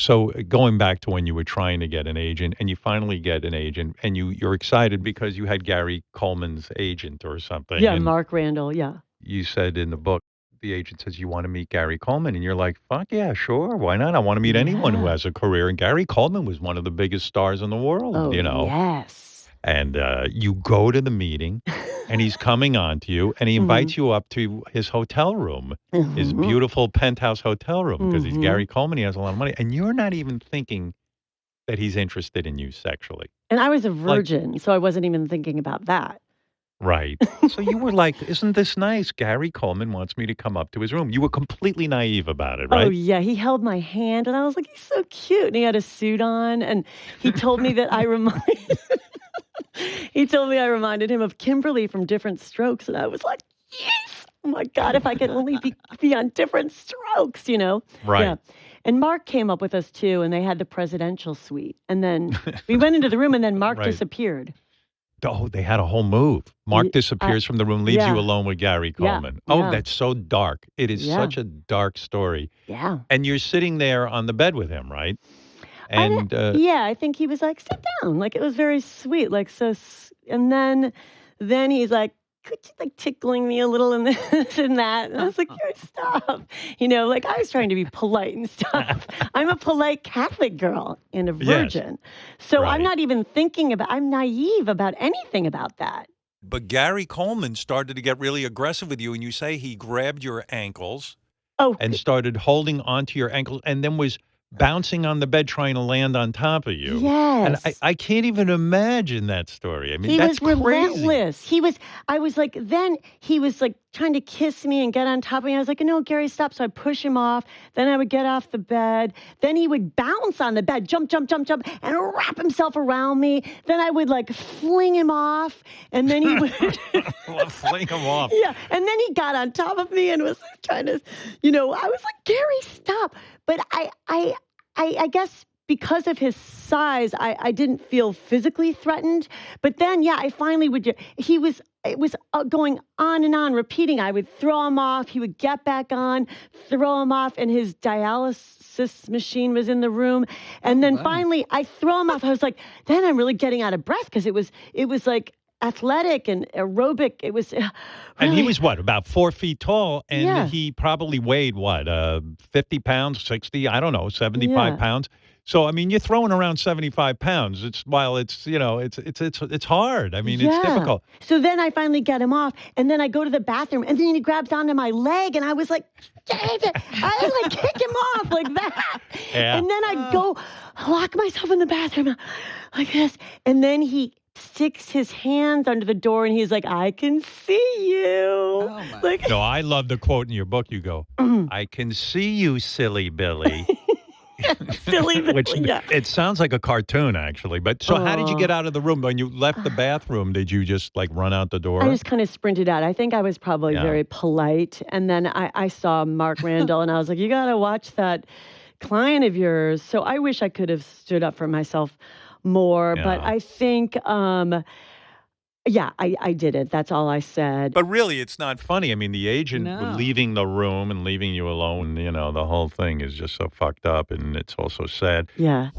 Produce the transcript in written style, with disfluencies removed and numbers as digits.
So going back to when you were trying to get an agent and you finally get an agent and you're excited because you had Gary Coleman's agent or something, Yeah, and Mark Randall, yeah. you said in the book, the agent says, "You wanna meet Gary Coleman?" And you're like, "Fuck yeah, sure, why not? I wanna meet anyone who Yeah. has a career," and Gary Coleman was one of the biggest stars in the world, Oh, you know? yes. And, you go to the meeting, and he's coming on to you, and he Mhm. invites you up to his hotel room, his Mhm. beautiful penthouse hotel room, because he's Mhm. Gary Coleman, he has a lot of money, and you're not even thinking that he's interested in you sexually. And I was a Like virgin, so I wasn't even thinking about that. right. So you were like, "Isn't this nice? Gary Coleman wants me to come up to his room." You were completely naive about it, Oh, right? yeah, he held my hand, and I was like, "He's so cute," and he had a suit on, and he told me that I remind he told me I reminded him of Kimberly from Different Strokes, and I was like, "Yes! Oh my god, if I could only be on Different Strokes," you know? Yeah. Right. And Mark came up with us too, and they had the presidential suite, and then we went into the room, and then Mark Right. disappeared. Oh, they had a whole move. Mark Ye I disappears from the room, leaves you Yeah, alone with Gary yeah, Coleman. Oh, yeah, that's so dark. It is yeah, such a dark story. yeah. And you're sitting there on the bed with him, right? I di And, Yeah, I think he was like, "Sit down," like, it was very sweet, like, so s and then he's like, "Could you, like, tickling me a little and this and that?" And I was like, "Gary, stop." You know, like, I was trying to be polite and stuff. I'm a polite Catholic girl and a yes, virgin, so I'm right. not even thinking about I'm naive about anything about that. But Gary Coleman started to get really aggressive with you, and you say he grabbed your ankles Oh, and started holding onto your ankles and then was bouncing on the bed trying to land on top of you. And I yes. I can't even imagine that story. I mean, He that's was crazy. relentless. I was like, then he was like trying to kiss me and get on top of me. I was like, no, Gary, stop. So I push him off. Then I would get off the bed. Then he would bounce on the bed, jump, jump, jump, jump, and wrap himself around me. Then I would like fling him off. And then he would, Well, fling him off. yeah. And then he got on top of me and was trying to, I was like, Gary, stop. But I guess because of his size, I didn't feel physically threatened. But then, yeah, I finally would. It was going on and on, repeating. I would throw him off. He would get back on, throw him off, and his dialysis machine was in the room. And then Wow. finally, I throw him off. I was like, then I'm really getting out of breath because it was like athletic and aerobic. It was And he really, was what, about 4 feet tall, and yeah, he probably weighed what, 50 pounds, 60, I don't know, 75 yeah. pounds. So, I mean, you're throwing around 75 pounds. It's while it's, it's hard. I mean, it's Yeah. difficult. So then I finally get him off, and then I go to the bathroom, and then he grabs onto my leg, and I was like, I like kick him off like that. Yeah. And then I go lock myself in the bathroom like this, and then he sticks his hands under the door, and he's like, I can see you. Oh my Like, No, I love the quote in your book. You go, "I can see you, silly Billy." silly, Which yeah. it sounds like a cartoon, actually. But so how did you get out of the room? When you left the bathroom, did you just, like, run out the I door? just kind of sprinted out. I think I was probably Yeah. very polite. And then I saw Mark Randall and I was like, you got to watch that client of yours. So I wish I could have stood up for myself more. But Yeah. I think, yeah, I did it. That's all I said. But really, it's not funny. I mean, the agent No. leaving the room and leaving you alone, the whole thing is just so fucked up, and it's also sad. Yeah.